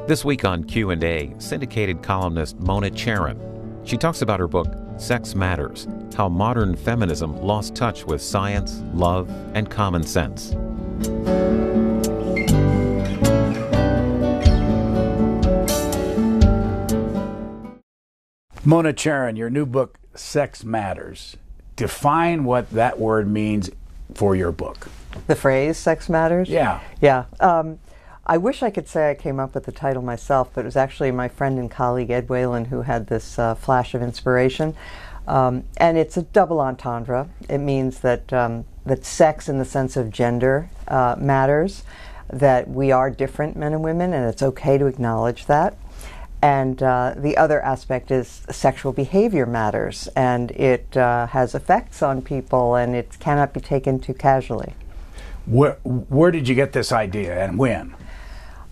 This week on Q&A, Syndicated columnist Mona Charen. She talks about her book, Sex Matters, How Modern Feminism Lost Touch with Science, Love, and Common Sense. Mona Charen, your new book, Sex Matters. Define what that word means for your book. The phrase, sex matters? Yeah. Yeah. I wish I could say I came up with the title myself, but it was actually my friend and colleague Ed Whalen who had this flash of inspiration. And it's a double entendre. It means that sex in the sense of gender matters, that we are different, men and women, and it's okay to acknowledge that. And the other aspect is sexual behavior matters, and it has effects on people, and it cannot be taken too casually. Where did you get this idea, and when?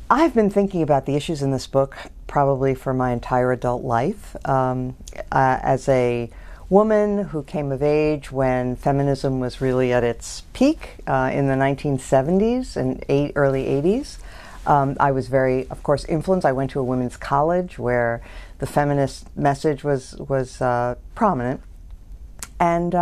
I've been thinking about the issues in this book probably for my entire adult life. As a woman who came of age when feminism was really at its peak in the 1970s and early 80s, I was very, of course, influenced. I went to a women's college where the feminist message was prominent. And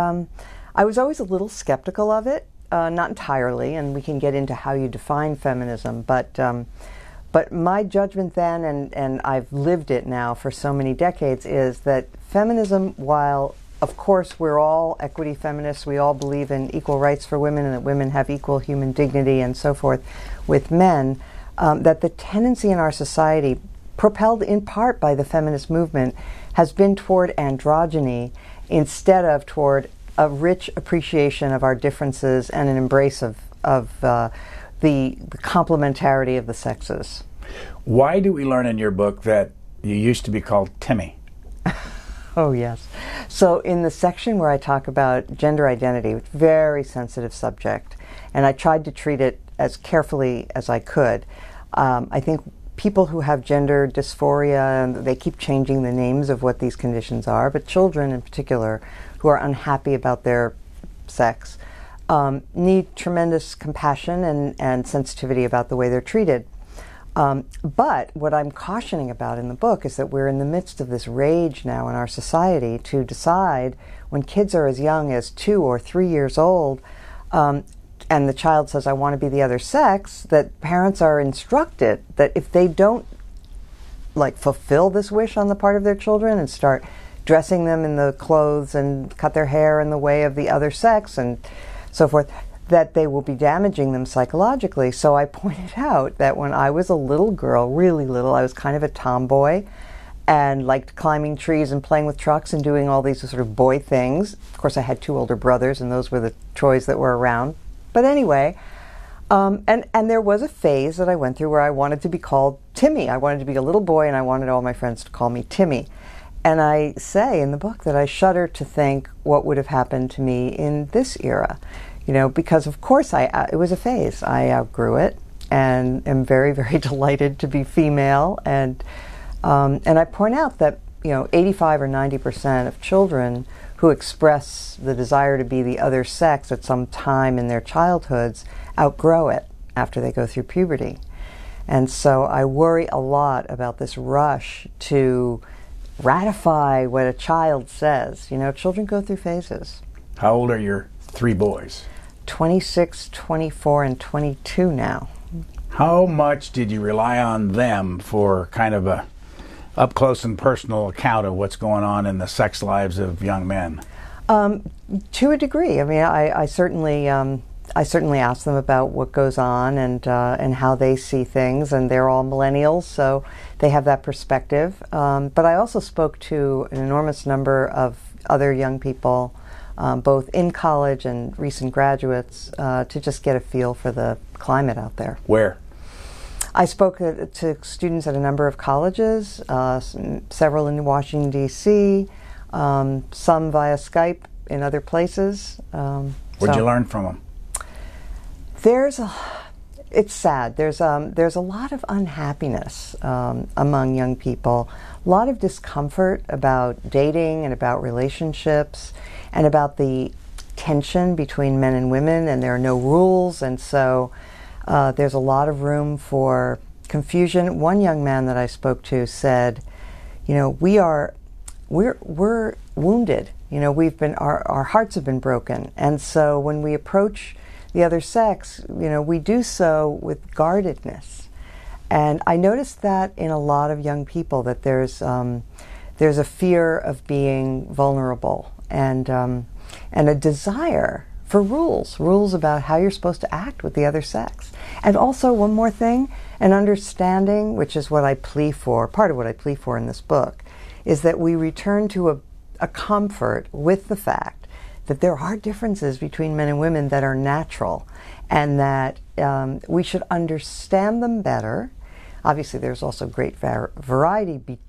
I was always a little skeptical of it, not entirely, and we can get into how you define feminism. But my judgment then, and I've lived it now for so many decades, is that feminism, while of course we're all equity feminists, we all believe in equal rights for women and that women have equal human dignity and so forth with men, that the tendency in our society, propelled in part by the feminist movement, has been toward androgyny instead of toward a rich appreciation of our differences and an embrace of the complementarity of the sexes. Why do we learn in your book that you used to be called Timmy? Oh, yes. So in the section where I talk about gender identity, it's a very sensitive subject, and I tried to treat it as carefully as I could. I think people who have gender dysphoria, and they keep changing the names of what these conditions are, but children in particular who are unhappy about their sex need tremendous compassion and sensitivity about the way they're treated. But what I'm cautioning about in the book is that we're in the midst of this rage now in our society to decide, when kids are as young as 2 or 3 years old, and the child says, I want to be the other sex, that parents are instructed that if they don't fulfill this wish on the part of their children and start dressing them in the clothes and cut their hair in the way of the other sex and so forth, that they will be damaging them psychologically. So I pointed out that when I was a little girl, really little, I was kind of a tomboy and liked climbing trees and playing with trucks and doing all these sort of boy things. Of course, I had 2 older brothers, and those were the toys that were around. But anyway, and there was a phase that I went through where I wanted to be called Timmy. I wanted to be a little boy, and I wanted all my friends to call me Timmy. And I say in the book that I shudder to think what would have happened to me in this era. Because of course it was a phase. I outgrew it and am very, very delighted to be female. And I point out that 85 or 90% of children who express the desire to be the other sex at some time in their childhoods outgrow it after they go through puberty. And so I worry a lot about this rush to ratify what a child says. Children go through phases. How old are your 3 boys? 26, 24, and 22 now. How much did you rely on them for kind of a up-close and personal account of what's going on in the sex lives of young men? To a degree. I mean, I certainly ask them about what goes on and how they see things, and they're all millennials, so they have that perspective. But I also spoke to an enormous number of other young people, both in college and recent graduates, to just get a feel for the climate out there. Where? I spoke to students at a number of colleges, several in Washington, D.C., some via Skype in other places. What'd you learn from them? It's sad. There's a lot of unhappiness among young people, a lot of discomfort about dating and about relationships and about the tension between men and women, and there are no rules, and so there's a lot of room for confusion. One young man that I spoke to said, we're wounded. Our hearts have been broken, and so when we approach the other sex, we do so with guardedness. And I noticed that in a lot of young people, that there's a fear of being vulnerable, and a desire for rules about how you're supposed to act with the other sex. And also, one more thing, an understanding, which is what I plea for, part of what I plea for in this book, is that we return to a comfort with the fact that there are differences between men and women that are natural, and that we should understand them better. Obviously, there's also great variety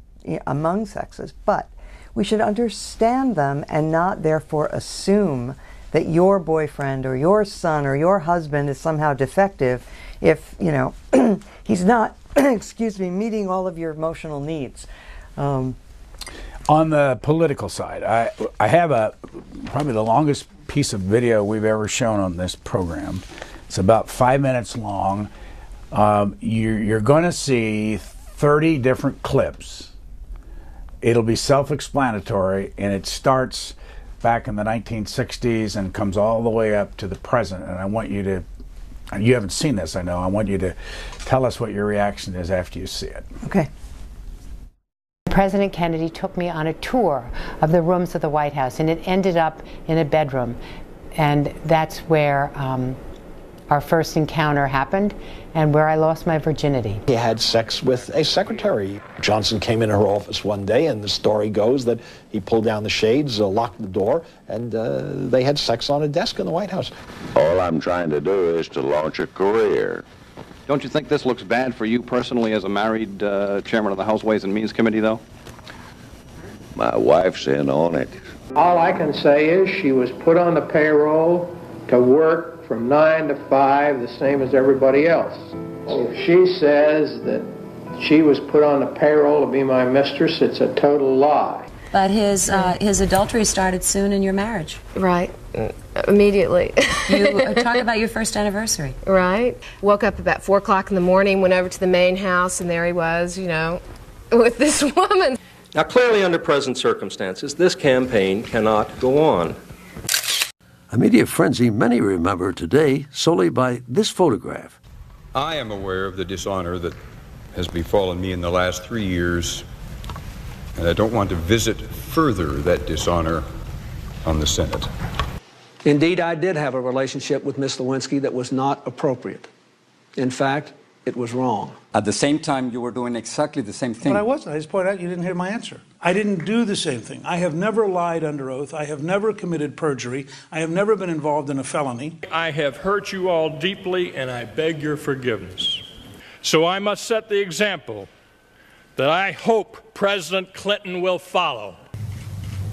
among sexes, but we should understand them and not therefore assume that your boyfriend or your son or your husband is somehow defective if, he's not, meeting all of your emotional needs. On the political side, I have probably the longest piece of video we've ever shown on this program. It's about 5 minutes long. You're going to see 30 different clips. It'll be self-explanatory, and it starts back in the 1960s and comes all the way up to the present. And I want you to, and you haven't seen this, I know, I want you to tell us what your reaction is after you see it. Okay. President Kennedy took me on a tour of the rooms of the White House, and it ended up in a bedroom. And that's where our first encounter happened, and where I lost my virginity. He had sex with a secretary. Johnson came in her office one day, and the story goes that he pulled down the shades, locked the door, and they had sex on a desk in the White House. All I'm trying to do is to launch a career. Don't you think this looks bad for you personally as a married chairman of the House Ways and Means Committee, though? My wife's in on it. All I can say is she was put on the payroll to work from 9 to 5, the same as everybody else. If she says that she was put on the payroll to be my mistress, it's a total lie. But his adultery started soon in your marriage. Right. Immediately. You talk about your first anniversary. Right. Woke up about 4 o'clock in the morning, went over to the main house, and there he was, with this woman. Now, clearly under present circumstances, this campaign cannot go on. A media frenzy many remember today solely by this photograph. I am aware of the dishonor that has befallen me in the last 3 years, and I don't want to visit further that dishonor on the Senate. Indeed, I did have a relationship with Ms. Lewinsky that was not appropriate. In fact, it was wrong. At the same time, you were doing exactly the same thing. But I wasn't. I just pointed out you didn't hear my answer. I didn't do the same thing. I have never lied under oath. I have never committed perjury. I have never been involved in a felony. I have hurt you all deeply, and I beg your forgiveness. So I must set the example that I hope President Clinton will follow.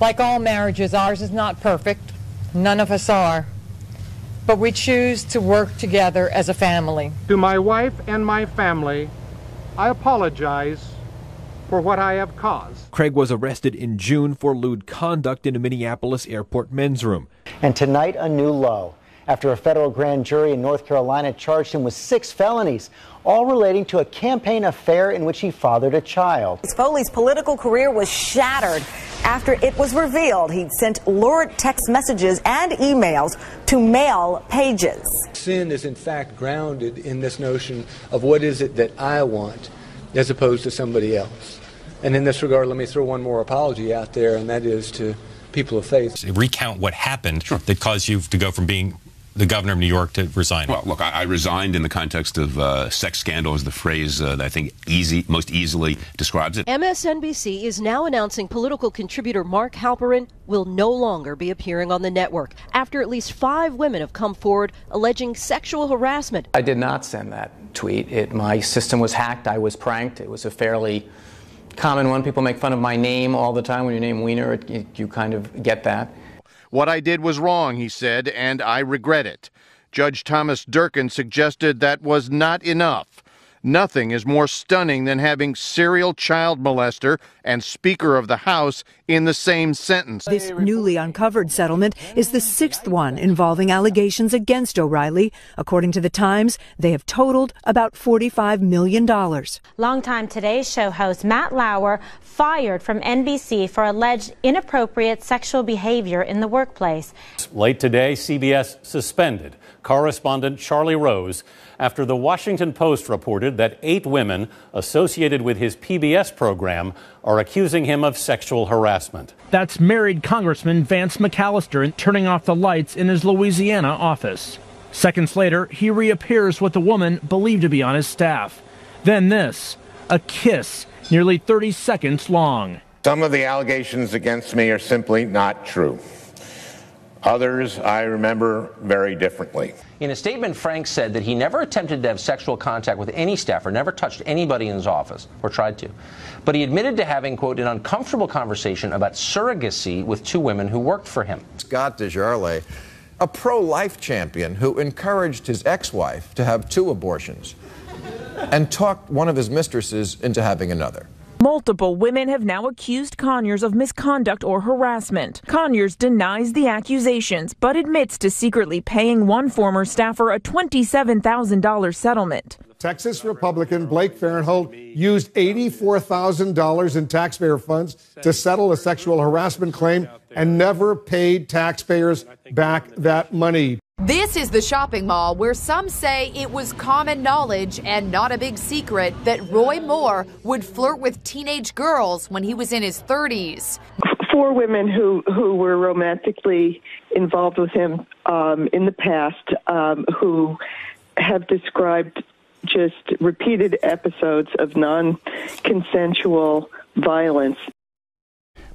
Like all marriages, ours is not perfect. None of us are. But we choose to work together as a family. To my wife and my family, I apologize for what I have caused. Craig was arrested in June for lewd conduct in a Minneapolis airport men's room. And tonight, a new low, after a federal grand jury in North Carolina charged him with 6 felonies, all relating to a campaign affair in which he fathered a child. Foley's political career was shattered after it was revealed he'd sent lurid text messages and emails to male pages. Sin is in fact grounded in this notion of what is it that I want as opposed to somebody else. And in this regard, let me throw one more apology out there, and that is to people of faith. Recount what happened that caused you to go from being the governor of New York to resign. Well, look, I resigned in the context of sex scandal is the phrase that I think most easily describes it. MSNBC is now announcing political contributor Mark Halperin will no longer be appearing on the network after at least 5 women have come forward alleging sexual harassment. I did not send that tweet. My system was hacked. I was pranked. It was a fairly common one. People make fun of my name all the time. When you name Wiener, you kind of get that. What I did was wrong, he said, and I regret it. Judge Thomas Durkin suggested that was not enough. Nothing is more stunning than having serial child molester and Speaker of the House in the same sentence. This newly uncovered settlement is the sixth one involving allegations against O'Reilly. According to The Times, they have totaled about $45 million. Longtime Today Show host Matt Lauer fired from NBC for alleged inappropriate sexual behavior in the workplace. Late today, CBS suspended correspondent Charlie Rose after the Washington Post reported that 8 women associated with his PBS program are accusing him of sexual harassment. That's married Congressman Vance McAllister turning off the lights in his Louisiana office. Seconds later, he reappears with a woman believed to be on his staff. Then this, a kiss, nearly 30 seconds long. Some of the allegations against me are simply not true. Others I remember very differently. In a statement, Frank said that he never attempted to have sexual contact with any staffer, never touched anybody in his office, or tried to. But he admitted to having, quote, an uncomfortable conversation about surrogacy with 2 women who worked for him. Scott DeJarle, a pro-life champion who encouraged his ex-wife to have 2 abortions and talked one of his mistresses into having another. Multiple women have now accused Conyers of misconduct or harassment. Conyers denies the accusations, but admits to secretly paying one former staffer a $27,000 settlement. Texas Republican Blake Farenthold used $84,000 in taxpayer funds to settle a sexual harassment claim and never paid taxpayers back that money. This is the shopping mall where some say it was common knowledge and not a big secret that Roy Moore would flirt with teenage girls when he was in his 30s. 4 women who were romantically involved with him in the past who have described just repeated episodes of non-consensual violence.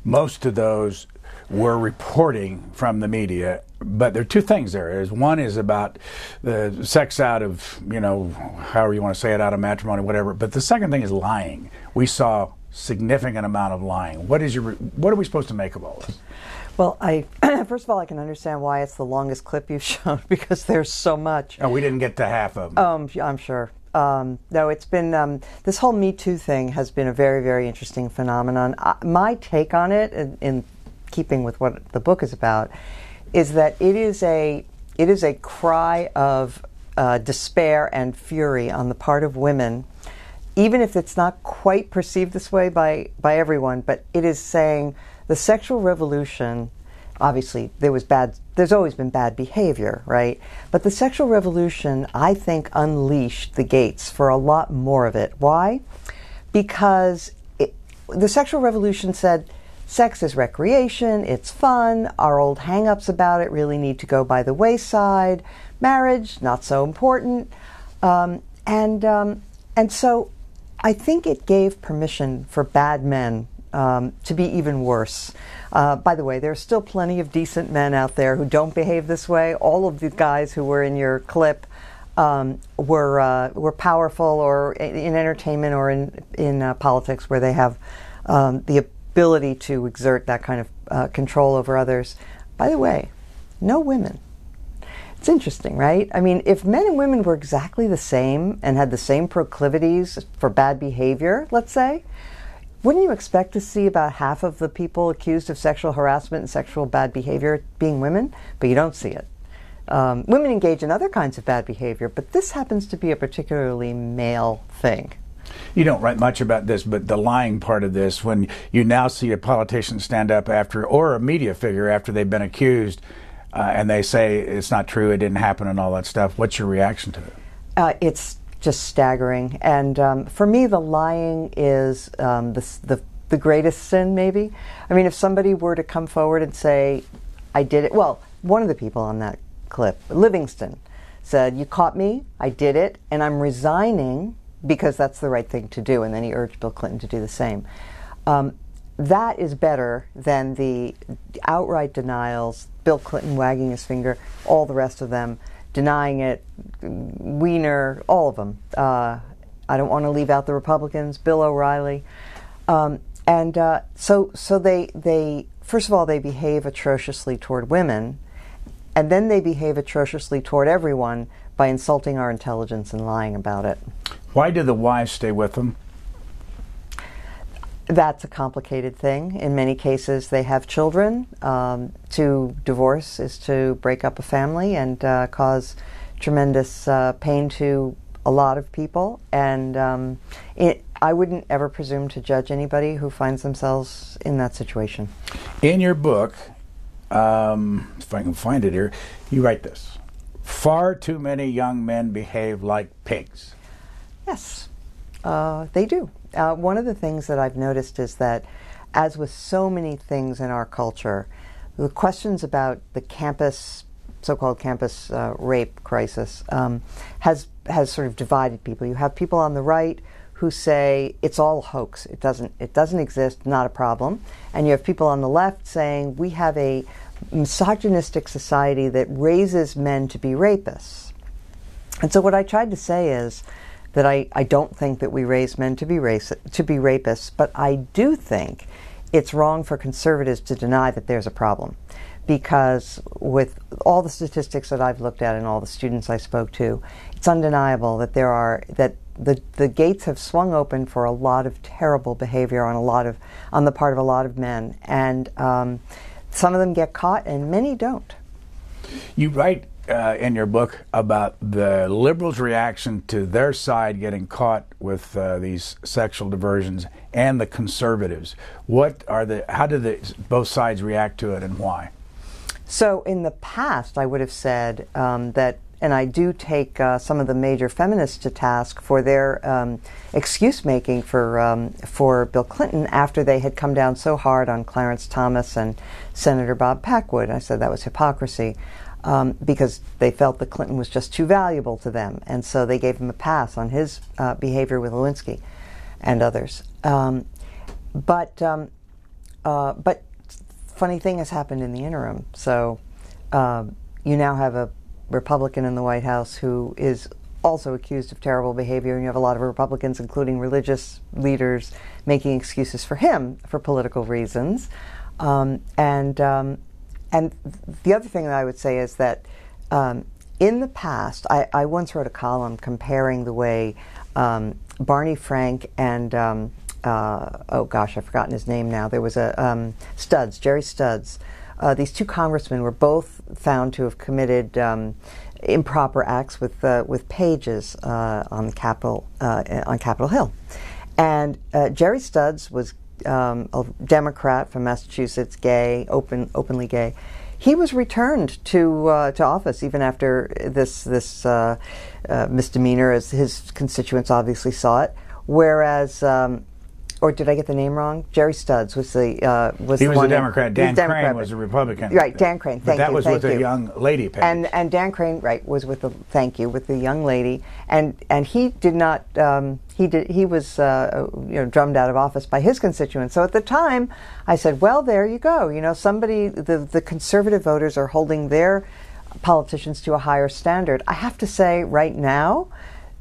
Most of those were reporting from the media, but there are 2 things there. One is about the sex out of, however you want to say it, out of matrimony, whatever. But the second thing is lying. We saw significant amount of lying. What are we supposed to make of all this? Well, first of all, I can understand why it's the longest clip you've shown, because there's so much. Oh, we didn't get to half of them. I'm sure. No, it's been, this whole Me Too thing has been a very, very interesting phenomenon. My take on it, in keeping with what the book is about, is that it is a cry of despair and fury on the part of women, even if it's not quite perceived this way by everyone, but it is saying the sexual revolution, obviously there's always been bad behavior, right? But the sexual revolution, I think, unleashed the gates for a lot more of it. Why? Because the sexual revolution said, sex is recreation, it's fun, our old hang-ups about it really need to go by the wayside, marriage, not so important. And so I think it gave permission for bad men to be even worse. By the way, there are still plenty of decent men out there who don't behave this way. All of the guys who were in your clip were powerful, or in entertainment or in politics, where they have the ability to exert that kind of control over others. By the way, no women. It's interesting, right? I mean, if men and women were exactly the same and had the same proclivities for bad behavior, let's say, wouldn't you expect to see about half of the people accused of sexual harassment and sexual bad behavior being women? But you don't see it. Women engage in other kinds of bad behavior, but this happens to be a particularly male thing. You don't write much about this, but the lying part of this, when you now see a politician stand up after, or a media figure after they've been accused, and they say it's not true, it didn't happen, and all that stuff, what's your reaction to it? It's just staggering. And for me, the lying is the greatest sin, maybe. I mean, if somebody were to come forward and say, I did it, well, one of the people on that clip, Livingston, said, you caught me, I did it, and I'm resigning because that's the right thing to do. And then he urged Bill Clinton to do the same. That is better than the outright denials, Bill Clinton wagging his finger, all the rest of them denying it, Weiner, all of them. I don't want to leave out the Republicans, Bill O'Reilly. So they first of all, they behave atrociously toward women, and then they behave atrociously toward everyone by insulting our intelligence and lying about it. Why do the wives stay with them? That's a complicated thing. In many cases, they have children. To divorce is to break up a family and cause tremendous pain to a lot of people. And I wouldn't ever presume to judge anybody who finds themselves in that situation. In your book, if I can find it here, you write this: far too many young men behave like pigs. Yes, they do. One of the things that I've noticed is that, as with so many things in our culture, the questions about the campus, so-called campus rape crisis, has sort of divided people. You have people on the right who say it's all a hoax, it doesn't exist, not a problem, and you have people on the left saying we have a misogynistic society that raises men to be rapists. And so what I tried to say is that I don't think that we raise men to be rapists, but I do think it's wrong for conservatives to deny that there's a problem. Because with all the statistics that I've looked at and all the students I spoke to, it's undeniable that the gates have swung open for a lot of terrible behavior on the part of a lot of men, and some of them get caught and many don't. You write in your book about the liberals' reaction to their side getting caught with these sexual diversions and the conservatives. How do both sides react to it, and why? So in the past, I would have said that, and I do take some of the major feminists to task for their excuse-making for Bill Clinton after they had come down so hard on Clarence Thomas and Senator Bob Packwood. I said that was hypocrisy because they felt that Clinton was just too valuable to them, and so they gave him a pass on his behavior with Lewinsky and others. But funny thing has happened in the interim. So you now have a Republican in the White House who is also accused of terrible behavior, and you have a lot of Republicans, including religious leaders, making excuses for him for political reasons. And the other thing that I would say is that in the past, I once wrote a column comparing the way Barney Frank and oh gosh, I've forgotten his name now. There was a Jerry Studs. These two congressmen were both found to have committed improper acts with pages on Capitol Hill, and Jerry Studs was a Democrat from Massachusetts, gay, openly gay. He was returned to office even after this misdemeanor, as his constituents obviously saw it. Whereas, or did I get the name wrong? Jerry Studs was the he was a Democrat. Dan Crane was a Republican. Right, Dan Crane. Thank you. But that was with a young lady page. And Dan Crane, right, was with the young lady, and he did not. He was drummed out of office by his constituents. So at the time, I said, well, there you go. The conservative voters are holding their politicians to a higher standard. I have to say, right now,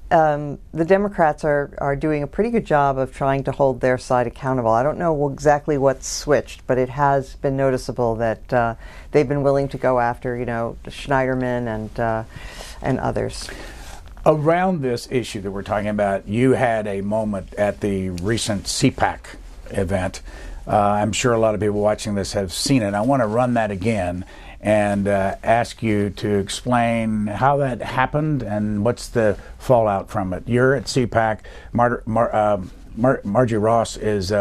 the Democrats are doing a pretty good job of trying to hold their side accountable. I don't know exactly what's switched, but it has been noticeable that they've been willing to go after, Schneiderman and others. Around this issue that we're talking about, you had a moment at the recent CPAC event. I'm sure a lot of people watching this have seen it. I want to run that again and ask you to explain how that happened and what's the fallout from it. You're at CPAC. Margie Ross is She's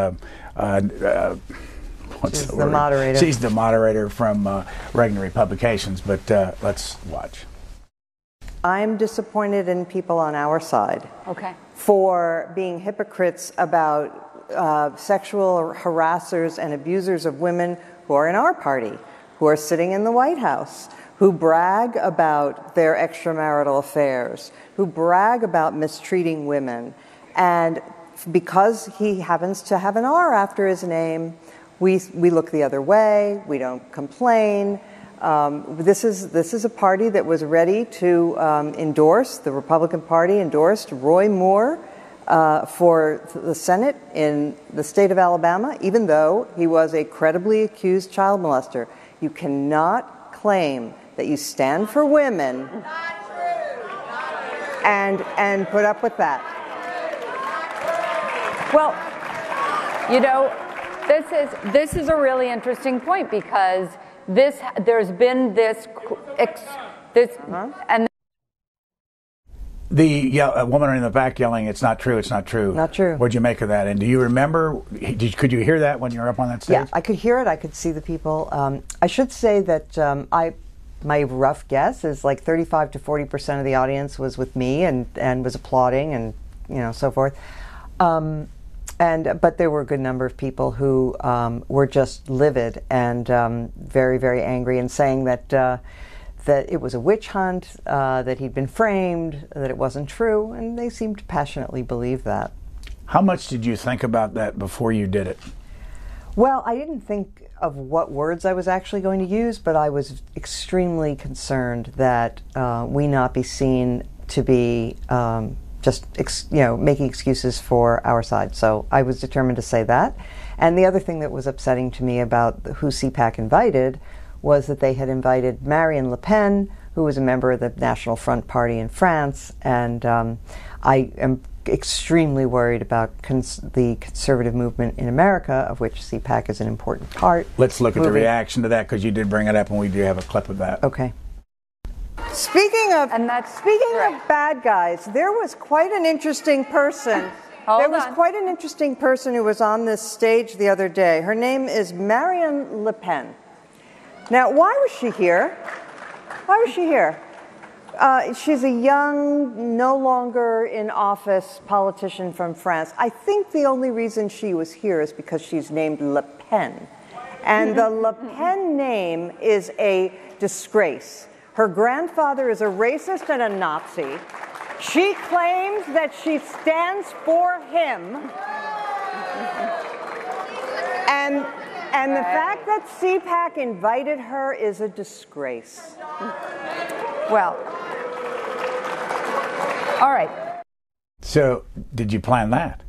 the moderator. She's the moderator from Regnery Publications, but let's watch. I'm disappointed in people on our side for being hypocrites about sexual harassers and abusers of women who are in our party, who are sitting in the White House, who brag about their extramarital affairs, who brag about mistreating women. And because he happens to have an R after his name, we look the other way, we don't complain. This is a party that was ready to endorse, the Republican Party endorsed Roy Moore for the Senate in the state of Alabama, even though he was a credibly accused child molester. You cannot claim that you stand for women and put up with that. Well, you know, this is a really interesting point because there's been this and a woman in the back yelling, "It's not true, it's not true." Not true. What'd you make of that? And do you remember, could you hear that when you were up on that stage? Yeah, I could hear it. I could see the people. I should say that my rough guess is like 35 to 40% of the audience was with me and was applauding and so forth. But there were a good number of people who were just livid and very, very angry and saying that it was a witch hunt, that he'd been framed, that it wasn't true, and they seemed to passionately believe that. How much did you think about that before you did it? Well, I didn't think of what words I was actually going to use, but I was extremely concerned that we not be seen to be making excuses for our side. So I was determined to say that. And the other thing that was upsetting to me about who CPAC invited was that they had invited Marine Le Pen, who was a member of the National Front Party in France, and I am extremely worried about the conservative movement in America, of which CPAC is an important part. Let's look at the reaction to that, because you did bring it up, and we do have a clip of that. Okay. Speaking of bad guys, there was quite an interesting person. Quite an interesting person who was on this stage the other day. Her name is Marine Le Pen. Now, why was she here? She's a young, no longer in office politician from France. I think the only reason she was here is because she's named Le Pen. And the Le Pen name is a disgrace. Her grandfather is a racist and a Nazi. She claims that she stands for him. And the fact that CPAC invited her is a disgrace. Well, all right. So, did you plan that?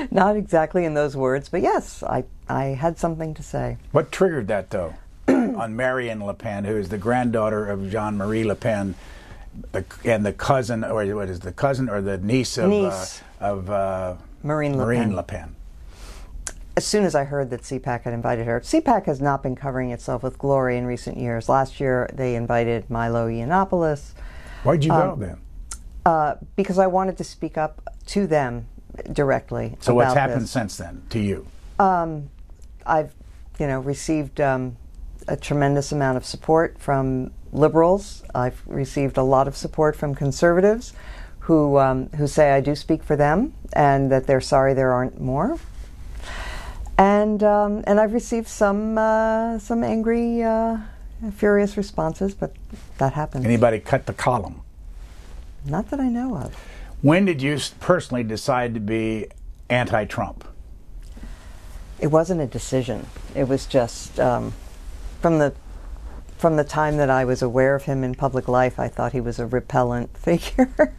Not exactly in those words, but yes, I had something to say. What triggered that, though, on Marion Le Pen, who is the granddaughter of Jean-Marie Le Pen, and the cousin, or what is the cousin or the niece of Marine Le Pen. As soon as I heard that CPAC had invited her, CPAC has not been covering itself with glory in recent years. Last year, they invited Milo Yiannopoulos. Why'd you go then? Because I wanted to speak up to them directly. So what's happened since then to you? I've, received a tremendous amount of support from liberals. I've received a lot of support from conservatives, who say I do speak for them and that they're sorry there aren't more. And I've received some angry, furious responses, but that happens. Anybody cut the column? Not that I know of. When did you personally decide to be anti-Trump? It wasn't a decision. It was just from the time that I was aware of him in public life, I thought he was a repellent figure.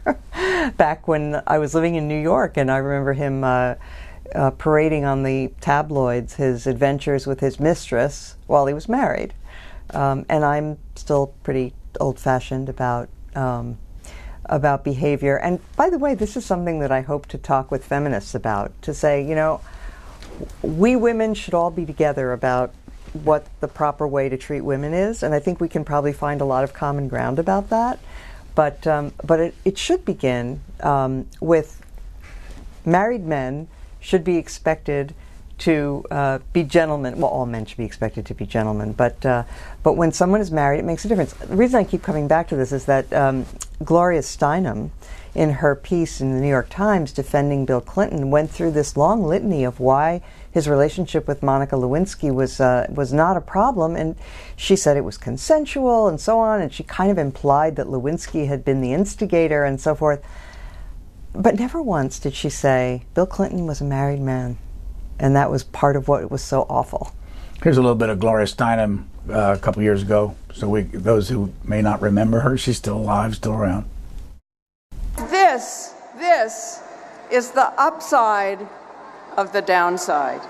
Back when I was living in New York, and I remember him parading on the tabloids his adventures with his mistress while he was married. And I'm still pretty old-fashioned about behavior. And by the way, this is something that I hope to talk with feminists about, to say, we women should all be together about what the proper way to treat women is, and I think we can probably find a lot of common ground about that. But it should begin with married men should be expected to be gentlemen. Well, all men should be expected to be gentlemen, but when someone is married, it makes a difference. The reason I keep coming back to this is that Gloria Steinem, in her piece in the New York Times defending Bill Clinton, went through this long litany of why his relationship with Monica Lewinsky was not a problem, and she said it was consensual and so on, and she kind of implied that Lewinsky had been the instigator and so forth. But never once did she say Bill Clinton was a married man, and that was part of what was so awful. Here's a little bit of Gloria Steinem a couple years ago. So those who may not remember her, she's still alive, still around. This is the upside of the downside.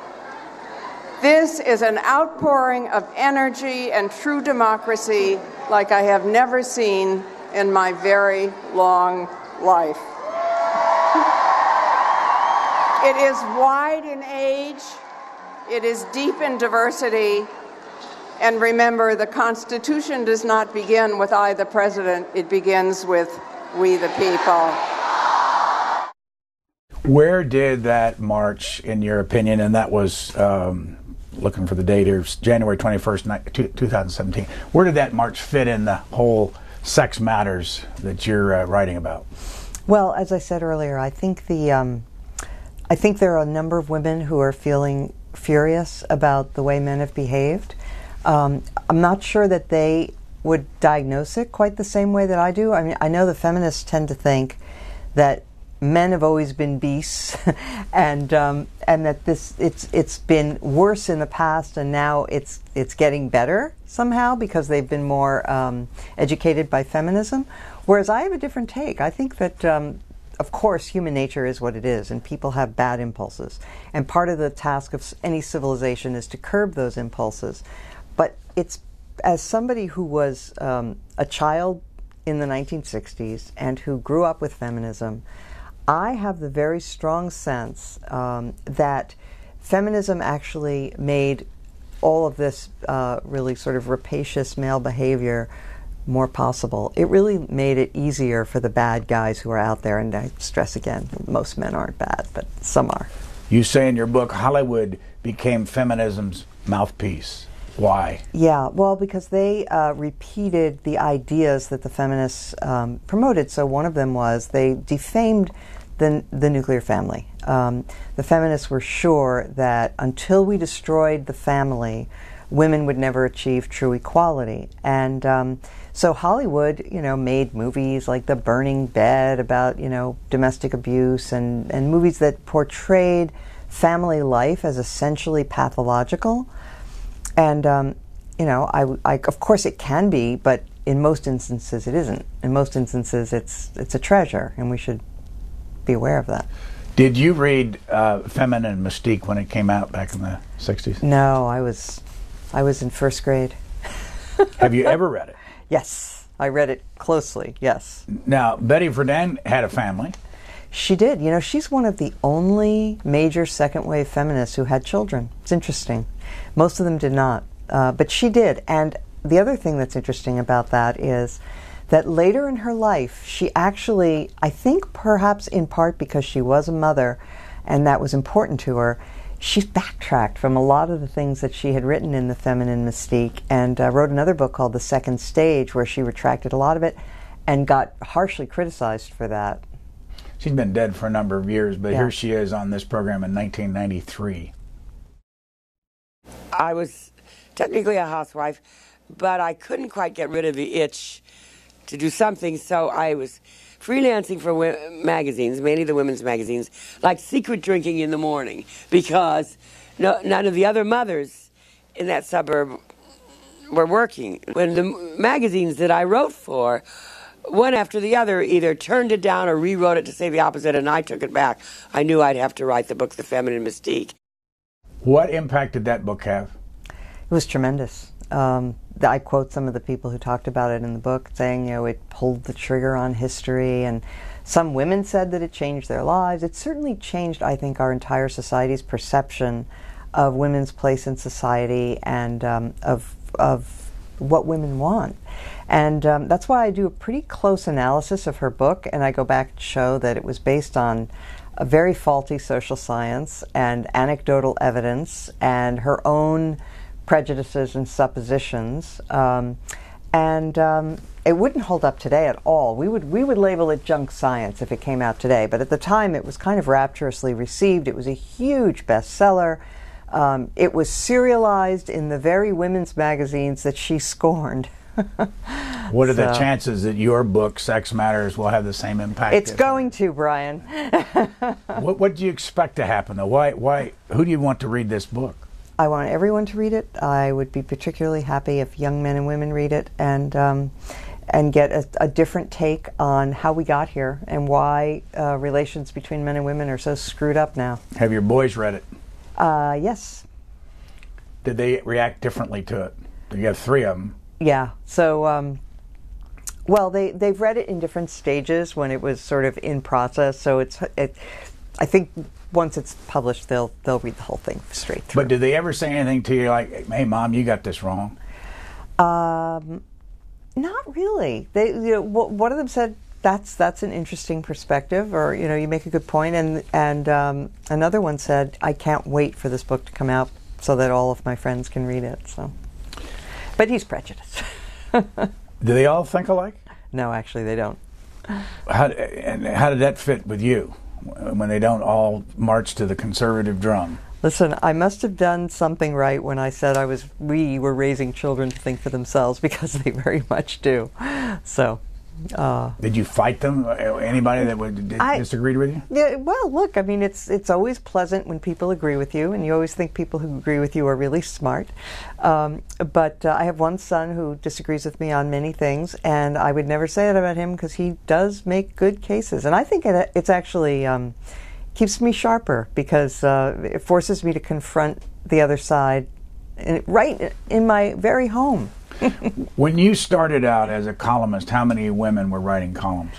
This is an outpouring of energy and true democracy like I have never seen in my very long life. It is wide in age, it is deep in diversity, and remember, the Constitution does not begin with I, the President, it begins with we, the people. Where did that march, in your opinion, and that was, looking for the date here, January 21st, 2017, where did that march fit in the whole sex matters that you're writing about? Well, as I said earlier, I think there are a number of women who are feeling furious about the way men have behaved. I'm not sure that they would diagnose it quite the same way that I do. I mean, I know the feminists tend to think that men have always been beasts, and that it's been worse in the past, and now it's getting better somehow because they've been more educated by feminism. Whereas I have a different take. I think that, of course, human nature is what it is, and people have bad impulses. And part of the task of any civilization is to curb those impulses. But it's, as somebody who was a child in the 1960s and who grew up with feminism, I have the very strong sense that feminism actually made all of this really sort of rapacious male behavior more possible. It really made it easier for the bad guys who are out there, and I stress again, most men aren't bad, but some are. You say in your book, Hollywood became feminism's mouthpiece. Why? Yeah, well, because they repeated the ideas that the feminists promoted. So one of them was they defamed the nuclear family. The feminists were sure that until we destroyed the family, women would never achieve true equality. And so Hollywood, made movies like The Burning Bed about, domestic abuse, and movies that portrayed family life as essentially pathological. And, of course it can be, but in most instances it isn't. In most instances it's a treasure, and we should be aware of that. Did you read Feminine Mystique when it came out back in the 60s? No, I was in first grade. Have you ever read it? Yes, I read it closely, yes. Now, Betty Friedan had a family. She did. She's one of the only major second-wave feminists who had children. It's interesting. Most of them did not, but she did. And the other thing that's interesting about that is that later in her life, she actually, I think perhaps in part because she was a mother and that was important to her, she backtracked from a lot of the things that she had written in The Feminine Mystique, and wrote another book called The Second Stage, where she retracted a lot of it and got harshly criticized for that. She's been dead for a number of years, but here she is on this program in 1993. I was technically a housewife, but I couldn't quite get rid of the itch to do something, so I was freelancing for magazines, mainly the women's magazines, like Secret Drinking in the Morning, because none of the other mothers in that suburb were working. When the magazines that I wrote for, one after the other, either turned it down or rewrote it to say the opposite, and I took it back, I knew I'd have to write the book The Feminine Mystique. What impact did that book have? It was tremendous. I quote some of the people who talked about it in the book, saying, it pulled the trigger on history, and some women said that it changed their lives. It certainly changed, I think, our entire society's perception of women's place in society and of what women want. And that's why I do a pretty close analysis of her book, and I go back and show that it was based on a very faulty social science and anecdotal evidence and her own prejudices and suppositions, and it wouldn't hold up today at all. We would label it junk science if it came out today, but at the time it was kind of rapturously received. It was a huge bestseller. It was serialized in the very women's magazines that she scorned. What are the chances that your book, Sex Matters, will have the same impact? It's going to, Brian. What do you expect to happen, though? Why? Who do you want to read this book? I want everyone to read it. I would be particularly happy if young men and women read it and get a different take on how we got here and why relations between men and women are so screwed up now. Have your boys read it? Yes. Did they react differently to it? You have 3 of them. Yeah. So, well, they've read it in different stages when it was sort of in process. So I think once it's published, they'll read the whole thing straight through. But do they ever say anything to you like, "Hey, Mom, you got this wrong"? Not really. They, one of them said, That's an interesting perspective, or you make a good point, and another one said, I can't wait for this book to come out so that all of my friends can read it. So, but he's prejudiced. Do they all think alike? No, actually, they don't. How did that fit with you when they don't all march to the conservative drum? Listen, I must have done something right when I said we were raising children to think for themselves, because they very much do. So. Did you fight them? Anybody that disagreed with you? Yeah. Well, look. I mean, it's always pleasant when people agree with you, and you always think people who agree with you are really smart. But I have one son who disagrees with me on many things, and I would never say that about him, because he does make good cases, and I think it's actually keeps me sharper, because it forces me to confront the other side, right in my very home. When you started out as a columnist, how many women were writing columns?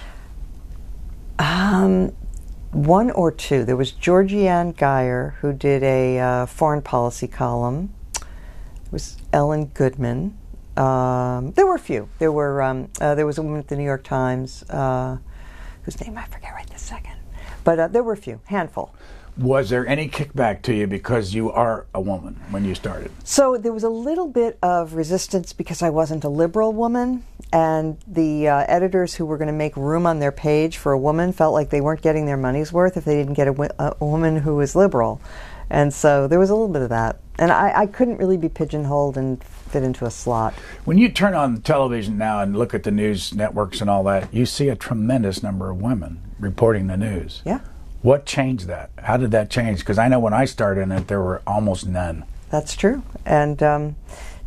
One or two. There was Georgianne Geyer, who did a foreign policy column. There was Ellen Goodman. There were a few. There was a woman at the New York Times, whose name I forget right this second. But there were a few, handful. Was there any kickback to you because you are a woman when you started? So there was a little bit of resistance because I wasn't a liberal woman, and the editors who were going to make room on their page for a woman felt like they weren't getting their money's worth if they didn't get a woman who was liberal. And so there was a little bit of that. And I couldn't really be pigeonholed and fit into a slot. When you turn on television now and look at the news networks and all that, you see a tremendous number of women reporting the news. Yeah. What changed that? How did that change? Because I know when I started in it, there were almost none. That's true. And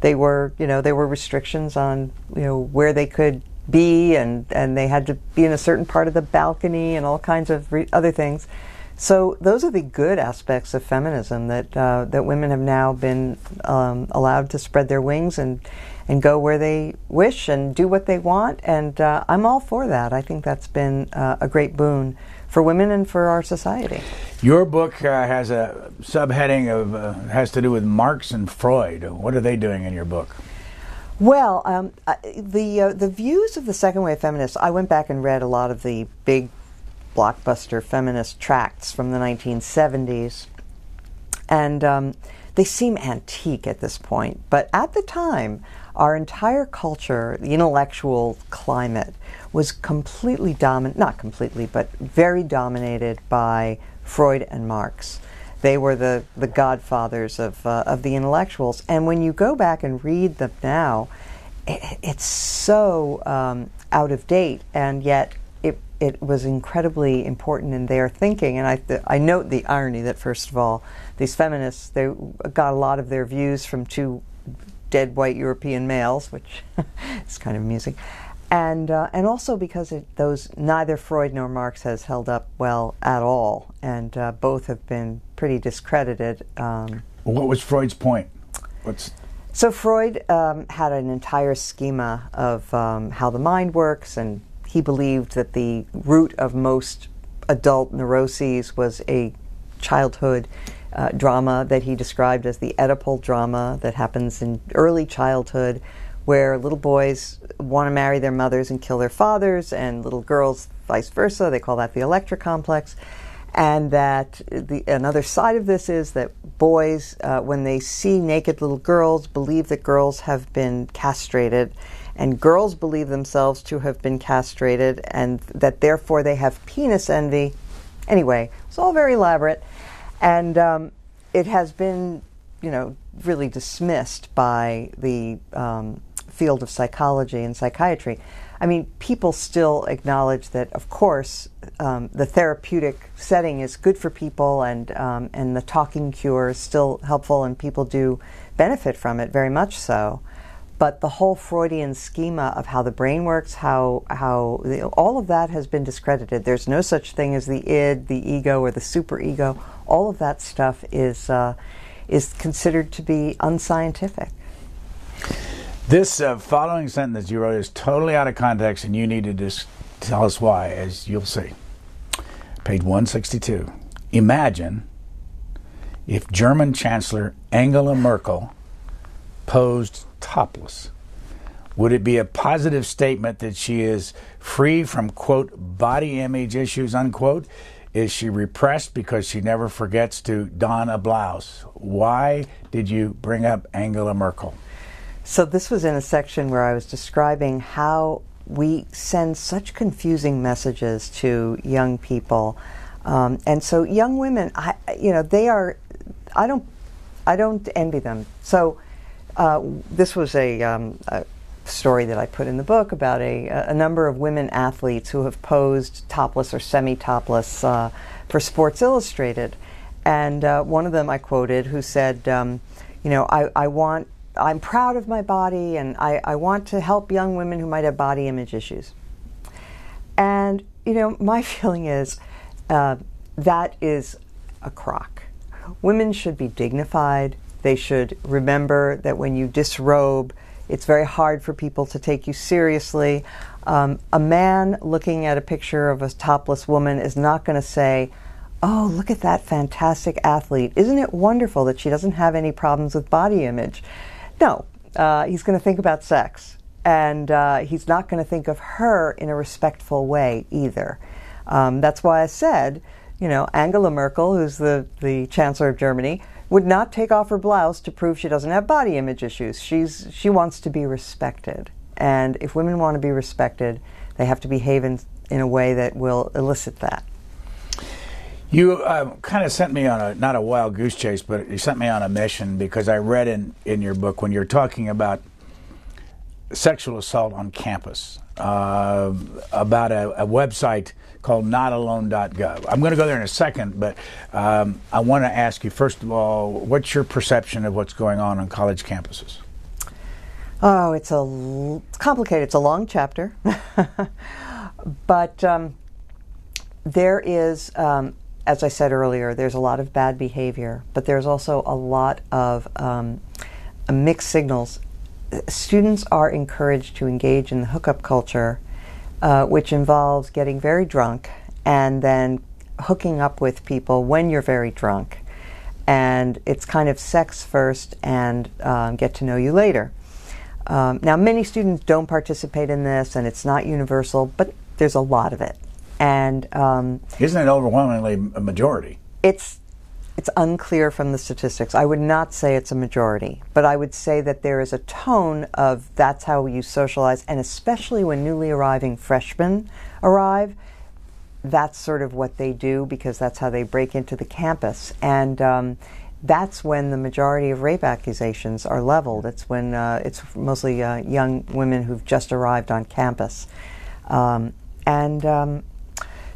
there were restrictions on, where they could be, and they had to be in a certain part of the balcony and all kinds of other things. So those are the good aspects of feminism, that women have now been allowed to spread their wings and go where they wish and do what they want. And I'm all for that. I think that's been a great boon for women and for our society. Your book has a subheading of has to do with Marx and Freud. What are they doing in your book? Well, the views of the second wave feminists, I went back and read a lot of the big blockbuster feminist tracts from the 1970s, and they seem antique at this point. But at the time, our entire culture, the intellectual climate, was completely not completely, but very dominated by Freud and Marx. They were the godfathers of the intellectuals. And when you go back and read them now, it's so out of date, and yet it was incredibly important in their thinking. And I note the irony that, first of all, these feminists, they got a lot of their views from two dead white European males, which is kind of amusing. And also because neither Freud nor Marx has held up well at all, and both have been pretty discredited. What was Freud's point? So Freud had an entire schema of how the mind works, and he believed that the root of most adult neuroses was a childhood drama that he described as the Oedipal drama that happens in early childhood, where little boys want to marry their mothers and kill their fathers, and little girls vice versa. They call that the Electra complex. And that another side of this is that boys, when they see naked little girls, believe that girls have been castrated, and girls believe themselves to have been castrated, and that therefore they have penis envy. Anyway, it's all very elaborate, and it has been, really dismissed by the field of psychology and psychiatry. I mean, people still acknowledge that, of course, the therapeutic setting is good for people, and the talking cure is still helpful, and people do benefit from it, very much so. But the whole Freudian schema of how the brain works, all of that has been discredited. There's no such thing as the id, the ego, or the superego. All of that stuff is considered to be unscientific. This following sentence you wrote is totally out of context, and you need to just tell us why, as you'll see. Page 162. Imagine if German Chancellor Angela Merkel posed topless. Would it be a positive statement that she is free from, quote, body image issues, unquote? Is she repressed because she never forgets to don a blouse? Why did you bring up Angela Merkel? So this was in a section where I was describing how we send such confusing messages to young people. And so young women, they are, I don't envy them. So this was a story that I put in the book about a number of women athletes who have posed topless or semi-topless for Sports Illustrated. And one of them I quoted who said, I'm proud of my body and I want to help young women who might have body image issues. And, my feeling is that is a crock. Women should be dignified. They should remember that when you disrobe, it's very hard for people to take you seriously. A man looking at a picture of a topless woman is not going to say, oh, look at that fantastic athlete. Isn't it wonderful that she doesn't have any problems with body image? No, he's going to think about sex. And he's not going to think of her in a respectful way either. That's why I said, Angela Merkel, who's the Chancellor of Germany, would not take off her blouse to prove she doesn't have body image issues. She wants to be respected. And if women want to be respected, they have to behave in a way that will elicit that. You kind of sent me on not a wild goose chase, but you sent me on a mission because I read in your book when you're talking about sexual assault on campus, about a website called notalone.gov. I'm going to go there in a second, but I want to ask you, first of all, what's your perception of what's going on college campuses? Oh, it's complicated. It's a long chapter. But there is, as I said earlier, there's a lot of bad behavior, but there's also a lot of mixed signals. Students are encouraged to engage in the hookup culture, which involves getting very drunk and then hooking up with people when you're very drunk. And it's kind of sex first and get to know you later. Now, many students don't participate in this, and it's not universal, but there's a lot of it. And isn't it overwhelmingly a majority? It's unclear from the statistics. I would not say it's a majority, but I would say that there is a tone of that's how you socialize, and especially when newly arriving freshmen arrive, that's sort of what they do because that's how they break into the campus. And that's when the majority of rape accusations are leveled. It's when it's mostly young women who've just arrived on campus.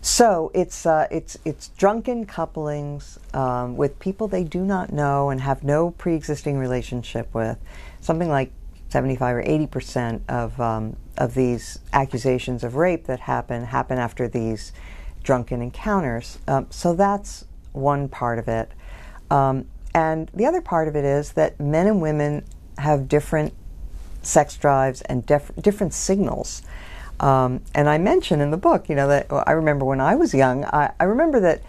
So it's drunken couplings with people they do not know and have no pre-existing relationship with. Something like 75 or 80% of these accusations of rape that happen after these drunken encounters. So that's one part of it. And the other part of it is that men and women have different sex drives and different signals. And I mention in the book, that I remember when I was young, I remember that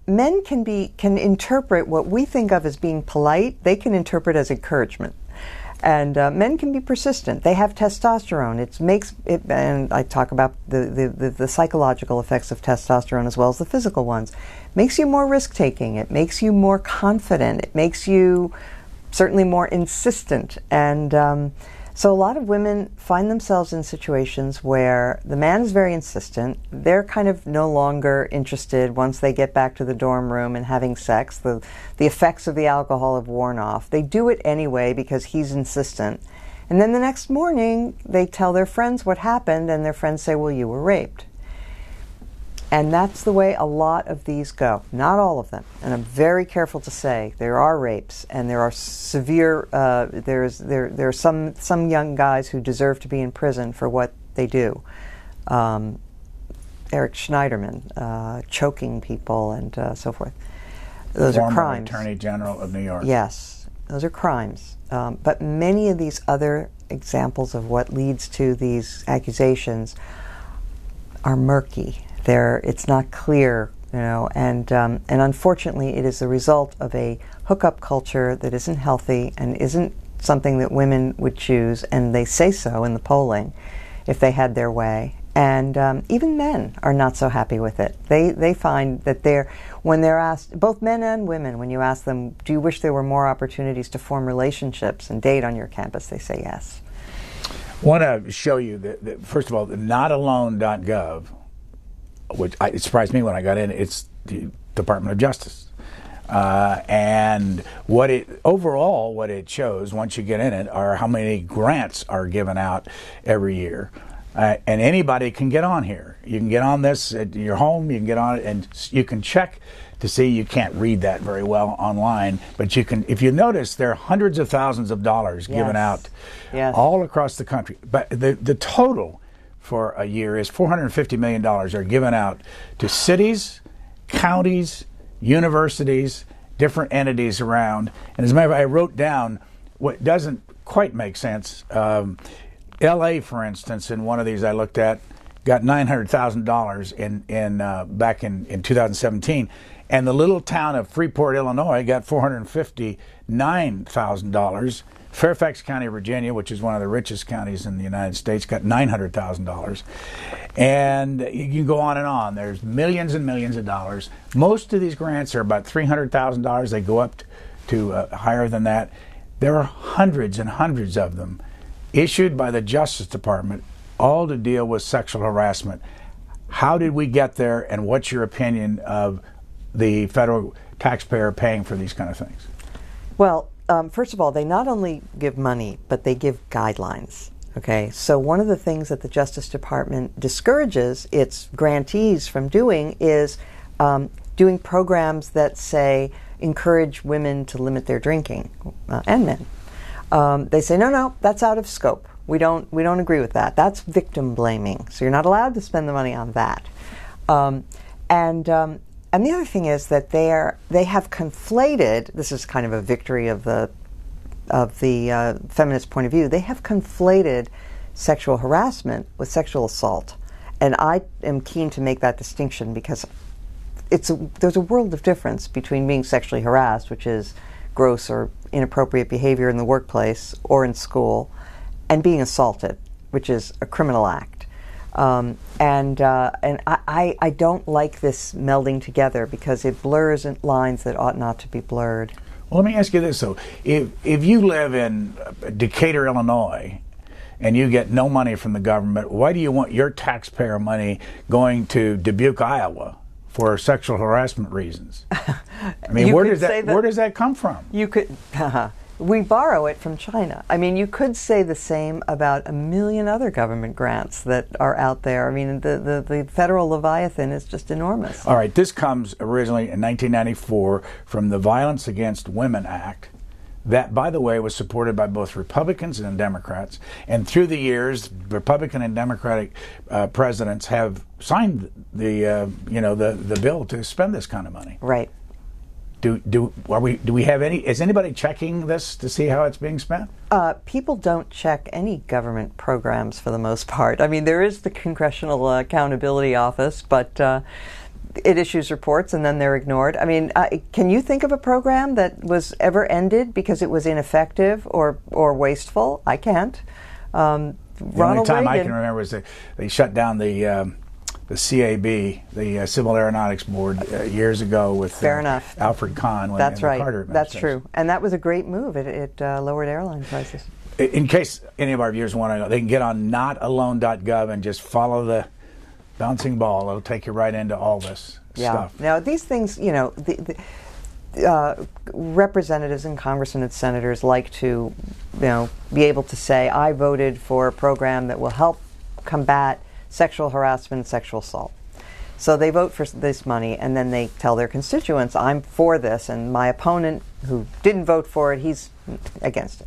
men can interpret what we think of as being polite, they can interpret as encouragement. And men can be persistent. They have testosterone. And I talk about the psychological effects of testosterone as well as the physical ones. Makes you more risk-taking. It makes you more confident. It makes you certainly more insistent. And so a lot of women find themselves in situations where the man is very insistent. They're kind of no longer interested once they get back to the dorm room and having sex. The effects of the alcohol have worn off. They do it anyway because he's insistent. And then the next morning, they tell their friends what happened, and their friends say, well, you were raped. And that's the way a lot of these go. Not all of them. And I'm very careful to say there are rapes, and there are severe. There are some young guys who deserve to be in prison for what they do. Eric Schneiderman, choking people and so forth. Those are crimes. Former Attorney General of New York. Yes, those are crimes. But many of these other examples of what leads to these accusations are murky. It's not clear and unfortunately it is the result of a hookup culture that isn't healthy and isn't something that women would choose, and they say so in the polling if they had their way. And even men are not so happy with it. They find that when they're asked, both men and women, when you ask them, do you wish there were more opportunities to form relationships and date on your campus, they say yes. I want to show you that first of all, the notalone.gov, which it surprised me when I got in, it's the Department of Justice. And what it shows once you get in it are how many grants are given out every year. And anybody can get on here. You can get on this at your home, you can get on it, and you can check to see. You can't read that very well online, but you can. If you notice, there are hundreds of thousands of dollars given out all across the country. But the total for a year is $450 million are given out to cities, counties, universities, different entities around. And as a matter of fact, I wrote down what doesn't quite make sense. L.A., for instance, in one of these I looked at, got $900,000 back in 2017, and the little town of Freeport, Illinois, got $459,000. Fairfax County, Virginia, which is one of the richest counties in the United States, got $900,000. And you can go on and on. There's millions and millions of dollars. Most of these grants are about $300,000. They go up to higher than that. There are hundreds and hundreds of them issued by the Justice Department, all to deal with sexual harassment. How did we get there, and what's your opinion of the federal taxpayer paying for these kind of things? Well, first of all, they not only give money, but they give guidelines. Okay, so one of the things that the Justice Department discourages its grantees from doing is doing programs that say encourage women to limit their drinking, and men. They say, no, that's out of scope. We don't agree with that. That's victim blaming. So you're not allowed to spend the money on that. And the other thing is that they have conflated. This is kind of a victory of the feminist point of view. They have conflated sexual harassment with sexual assault, and I am keen to make that distinction because there's a world of difference between being sexually harassed, which is gross or inappropriate behavior in the workplace or in school, and being assaulted, which is a criminal act. And I don't like this melding together because it blurs lines that ought not to be blurred. Well, let me ask you this, though. If you live in Decatur, Illinois, and you get no money from the government, why do you want your taxpayer money going to Dubuque, Iowa, for sexual harassment reasons? I mean, where does that come from? You could. We borrow it from China. I mean, you could say the same about a million other government grants that are out there. I mean, the federal Leviathan is just enormous. All right, this comes originally in 1994 from the Violence Against Women Act. That, by the way, was supported by both Republicans and Democrats. And through the years, Republican and Democratic presidents have signed the bill to spend this kind of money. Right. Do we have any? Is anybody checking this to see how it's being spent? People don't check any government programs for the most part. I mean, there is the Congressional Accountability Office, but it issues reports and then they're ignored. I mean, can you think of a program that was ever ended because it was ineffective or wasteful? I can't. The only time I can remember is they shut down the CAB, the Civil Aeronautics Board, years ago with Alfred Kahn. That's right. Carter That's true. And that was a great move. It lowered airline prices. In case any of our viewers want to know, they can get on notalone.gov and just follow the bouncing ball. It'll take you right into all this stuff. Now, these things, the representatives and congressmen and senators like to, be able to say, I voted for a program that will help combat sexual harassment and sexual assault. So they vote for this money, and then they tell their constituents, I'm for this, and my opponent who didn't vote for it, he's against it.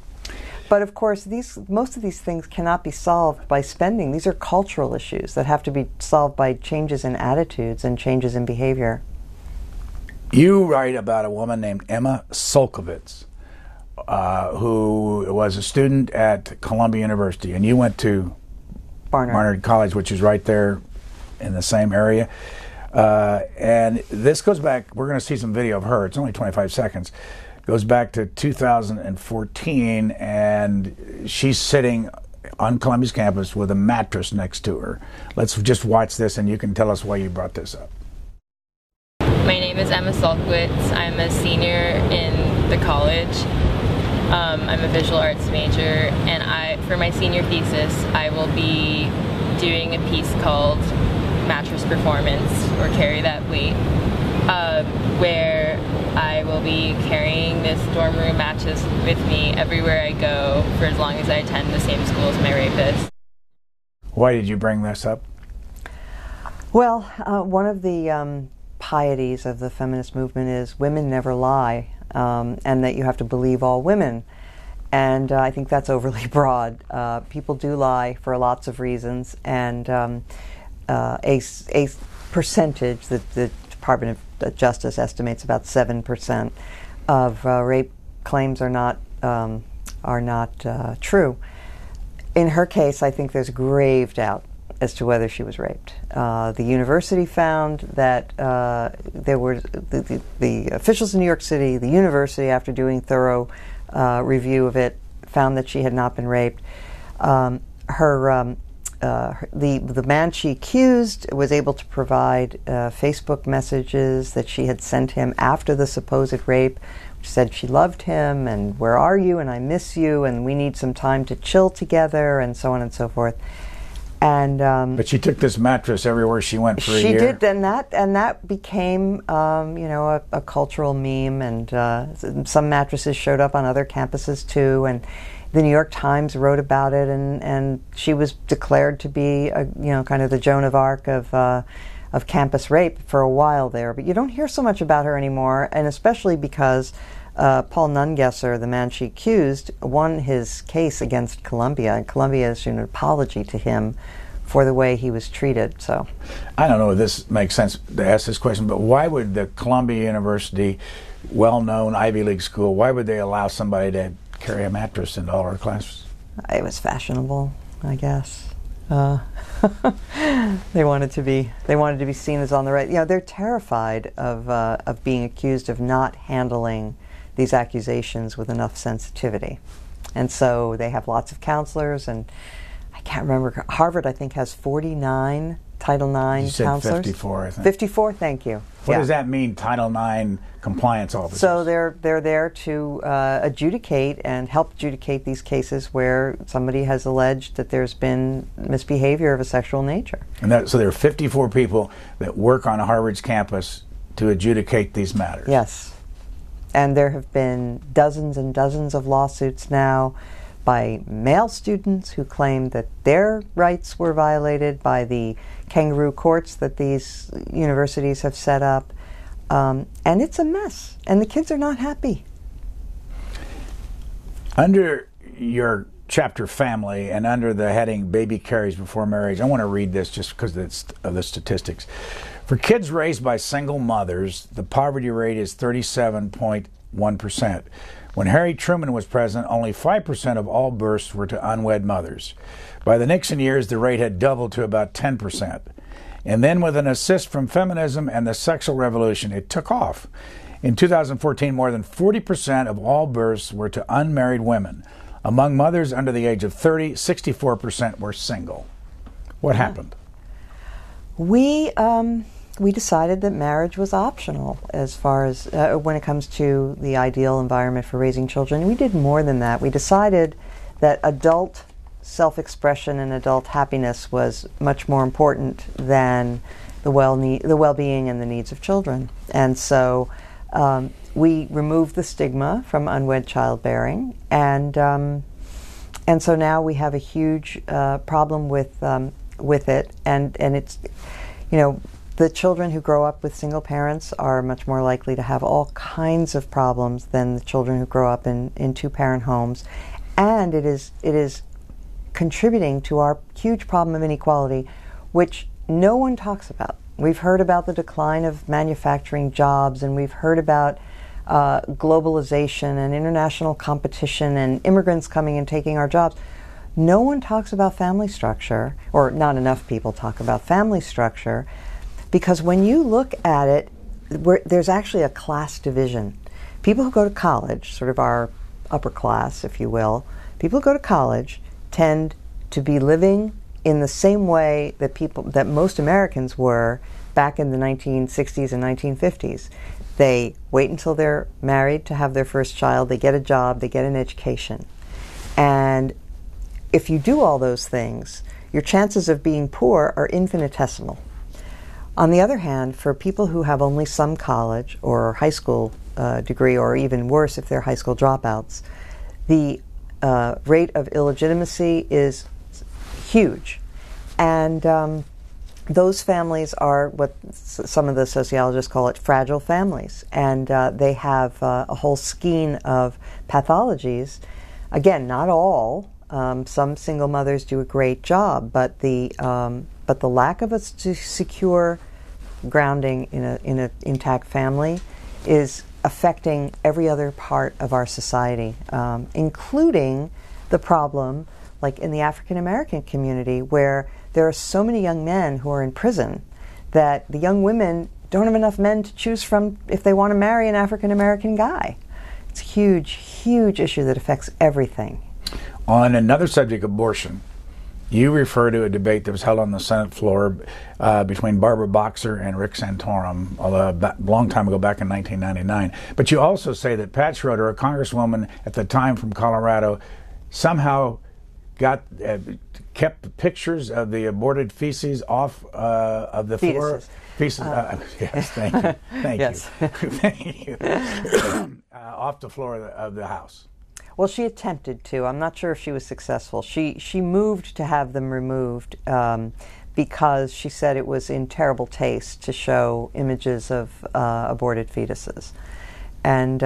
But of course, most of these things cannot be solved by spending. These are cultural issues that have to be solved by changes in attitudes and changes in behavior. You write about a woman named Emma Solkovitz, who was a student at Columbia University, and you went to Barnard College, which is right there in the same area. And this goes back, we're going to see some video of her. It's only 25 seconds. Goes back to 2014, and she's sitting on Columbia's campus with a mattress next to her. Let's just watch this, and you can tell us why you brought this up. My name is Emma Salkowitz. I'm a senior in the college. I'm a visual arts major, and for my senior thesis, I will be doing a piece called Mattress Performance, or Carry That Weight, where I will be carrying this dorm room mattress with me everywhere I go for as long as I attend the same school as my rapist. Why did you bring this up? Well, one of the pieties of the feminist movement is women never lie, and that you have to believe all women. And I think that's overly broad. People do lie for lots of reasons, and a percentage that the Department of Justice estimates about 7% of rape claims are not true. In her case, I think there's grave doubt as to whether she was raped. The university found that there were the officials in New York City, the university, after doing thorough review of it, found that she had not been raped. The man she accused was able to provide Facebook messages that she had sent him after the supposed rape, which said she loved him and where are you and I miss you and we need some time to chill together and so on and so forth. And but she took this mattress everywhere she went for a year. She did, and that became a cultural meme, and some mattresses showed up on other campuses too, and the New York Times wrote about it, and she was declared to be kind of the Joan of Arc of campus rape for a while there. But you don't hear so much about her anymore, and especially because Paul Nungesser, the man she accused, won his case against Columbia, and Columbia issued an apology to him for the way he was treated. So, I don't know if this makes sense to ask this question, but why would the Columbia University, well-known Ivy League school, why would they allow somebody to carry a mattress into all our classes? It was fashionable, I guess. They wanted to be seen as on the right. They're terrified of being accused of not handling these accusations with enough sensitivity. And so they have lots of counselors, and I can't remember, Harvard I think has 49 Title IX you said counselors. 54, I think. 54, thank you. What does that mean, Title IX compliance officers? So they're there to adjudicate and help adjudicate these cases where somebody has alleged that there's been misbehavior of a sexual nature. And so there are 54 people that work on Harvard's campus to adjudicate these matters. Yes. And there have been dozens and dozens of lawsuits now by male students who claim that their rights were violated by the kangaroo courts that these universities have set up. And it's a mess. And the kids are not happy. Under your chapter family and under the heading baby carries before marriage, I want to read this just because of the statistics. For kids raised by single mothers, the poverty rate is 37.1%. When Harry Truman was president, only 5% of all births were to unwed mothers. By the Nixon years, the rate had doubled to about 10%. And then with an assist from feminism and the sexual revolution, it took off. In 2014, more than 40% of all births were to unmarried women. Among mothers under the age of 30, 64% were single. What happened? We decided that marriage was optional as far as when it comes to the ideal environment for raising children. We did more than that. We decided that adult self-expression and adult happiness was much more important than the well-being and the needs of children. And so we removed the stigma from unwed childbearing, and so now we have a huge problem with it, and it's, the children who grow up with single parents are much more likely to have all kinds of problems than the children who grow up in two-parent homes, and it is contributing to our huge problem of inequality, which no one talks about. We've heard about the decline of manufacturing jobs, and we've heard about globalization and international competition and immigrants coming and taking our jobs. No one talks about family structure, or not enough people talk about family structure, Because when you look at it, there's actually a class division. People who go to college, sort of our upper class, if you will, people who go to college tend to be living in the same way that most Americans were back in the 1960s and 1950s. They wait until they're married to have their first child, they get a job, they get an education. And if you do all those things, your chances of being poor are infinitesimal. On the other hand, for people who have only some college or high school degree, or even worse if they're high school dropouts, the rate of illegitimacy is huge. And those families are what some of the sociologists call it fragile families. And they have a whole skein of pathologies. Again, not all. Some single mothers do a great job, but the lack of a secure grounding in an intact family is affecting every other part of our society, including the problem, like in the African American community, where there are so many young men who are in prison that the young women don't have enough men to choose from if they want to marry an African American guy. It's a huge, huge issue that affects everything. On another subject, abortion, you refer to a debate that was held on the Senate floor between Barbara Boxer and Rick Santorum a long time ago, back in 1999. But you also say that Pat Schroeder, a congresswoman at the time from Colorado, somehow kept pictures of the aborted feces off of the floor. Feces. Yes, thank you. Thank yes. you. Thank you. Off the floor of the House. Well, she attempted to. I'm not sure if she was successful. She moved to have them removed because she said it was in terrible taste to show images of aborted fetuses. And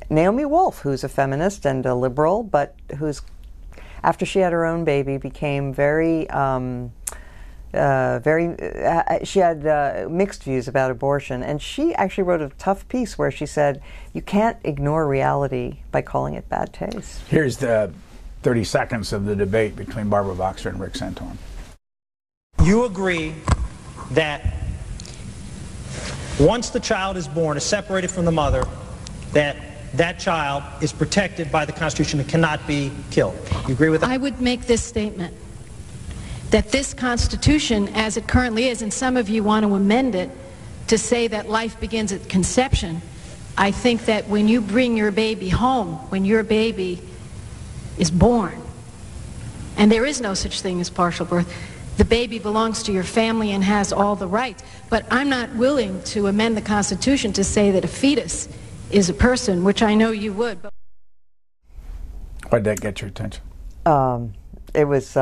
Naomi Wolf, who's a feminist and a liberal, but who's, after she had her own baby, became very she had mixed views about abortion, and she actually wrote a tough piece where she said you can't ignore reality by calling it bad taste. Here's the 30 seconds of the debate between Barbara Boxer and Rick Santorum. You agree that once the child is born, is separated from the mother, that child is protected by the Constitution and cannot be killed. You agree with that? I would make this statement, that this Constitution, as it currently is, and some of you want to amend it to say that life begins at conception, I think that when you bring your baby home, when your baby is born, and there is no such thing as partial birth, the baby belongs to your family and has all the rights. But I'm not willing to amend the Constitution to say that a fetus is a person, which I know you would. But why'd that get your attention? It was...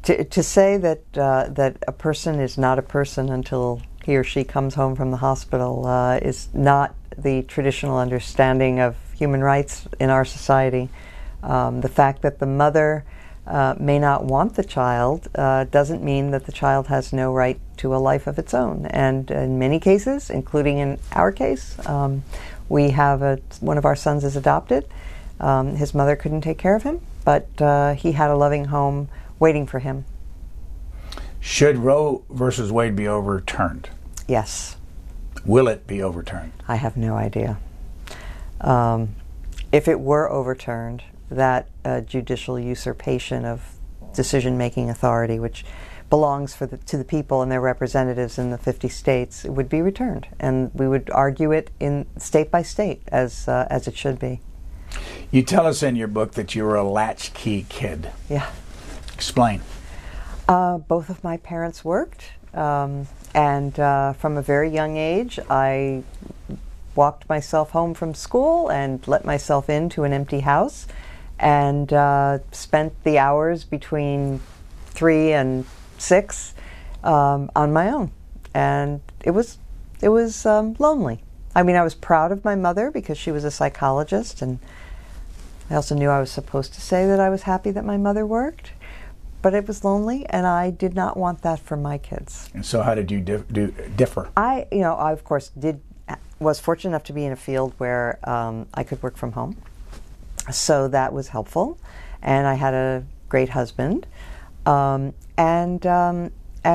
To say that a person is not a person until he or she comes home from the hospital is not the traditional understanding of human rights in our society. The fact that the mother may not want the child doesn't mean that the child has no right to a life of its own. And in many cases, including in our case, we have one of our sons is adopted. His mother couldn't take care of him, but he had a loving home waiting for him. Should Roe versus Wade be overturned? Yes. Will it be overturned? I have no idea. If it were overturned, that judicial usurpation of decision-making authority, which belongs to the people and their representatives in the 50 states, it would be returned, and we would argue it in state by state as it should be. You tell us in your book that you were a latchkey kid. Yeah. Explain. Both of my parents worked, and from a very young age, I walked myself home from school and let myself into an empty house, and spent the hours between 3 and 6 on my own, and it was lonely. I mean, I was proud of my mother because she was a psychologist, and I also knew I was supposed to say that I was happy that my mother worked. But it was lonely, and I did not want that for my kids. And so how did you differ? I of course was fortunate enough to be in a field where I could work from home. So that was helpful. And I had a great husband. And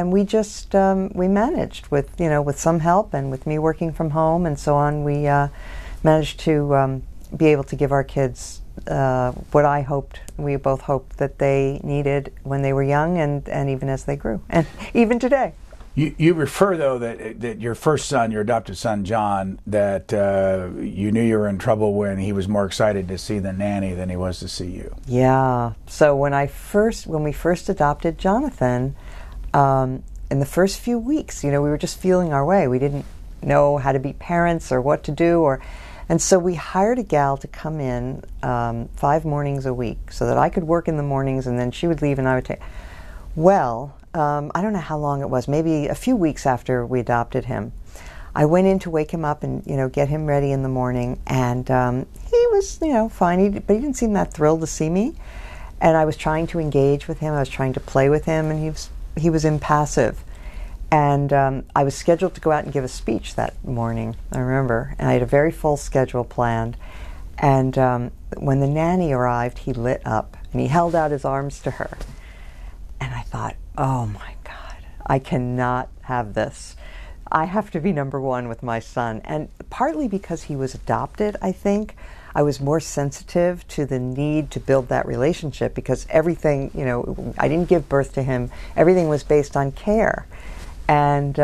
we just we managed with some help and with me working from home and so on. We managed to be able to give our kids what I hoped, we both hoped that they needed when they were young and even as they grew, and even today. You refer, though, that your first son, your adopted son, John, that you knew you were in trouble when he was more excited to see the nanny than he was to see you. Yeah. So when we first adopted Jonathan, in the first few weeks, we were just feeling our way. We didn't know how to be parents or what to do, and so we hired a gal to come in 5 mornings a week so that I could work in the mornings and then she would leave and I would take. Well, I don't know how long it was, maybe a few weeks after we adopted him, I went in to wake him up and get him ready in the morning, and he was fine, but he didn't seem that thrilled to see me, and I was trying to engage with him, I was trying to play with him, and he was impassive. And I was scheduled to go out and give a speech that morning, I remember, and I had a very full schedule planned. And when the nanny arrived, he lit up, and he held out his arms to her. And I thought, oh my God, I cannot have this. I have to be number one with my son. And partly because he was adopted, I think, I was more sensitive to the need to build that relationship because everything, I didn't give birth to him. Everything was based on care. And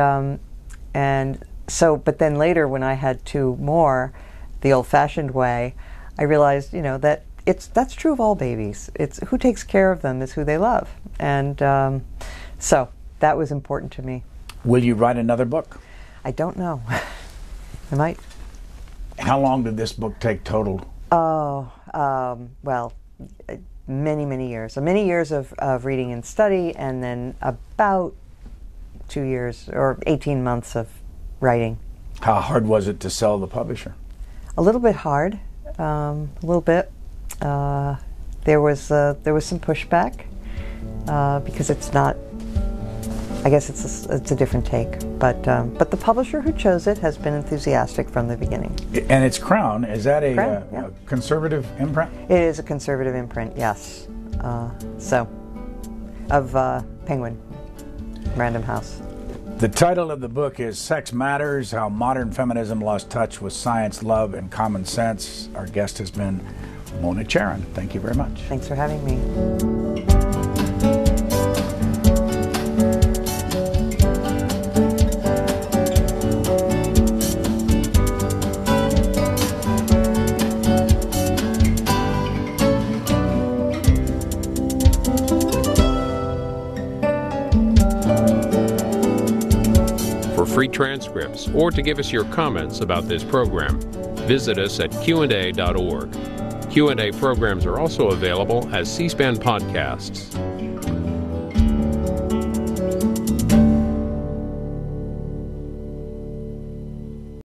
so, but then later when I had 2 more, the old-fashioned way, I realized, that that's true of all babies. It's who takes care of them is who they love. And so that was important to me. Will you write another book? I don't know. I might. How long did this book take total? Oh, well, many, many years. So many years of reading and study, and then about 2 years or 18 months of writing. How hard was it to sell the publisher? A little bit hard, a little bit. There was some pushback because it's not. I guess it's a different take, but the publisher who chose it has been enthusiastic from the beginning. And it's Crown. Is that a yeah. conservative imprint? It is a conservative imprint, yes. Of Penguin, Random House. The title of the book is Sex Matters: How Modern Feminism Lost Touch with Science, Love, and Common Sense. Our guest has been Mona Charen. Thank you very much. Thanks for having me. Free transcripts, or to give us your comments about this program, visit us at Q&A.org. Q&A programs are also available as C-SPAN podcasts.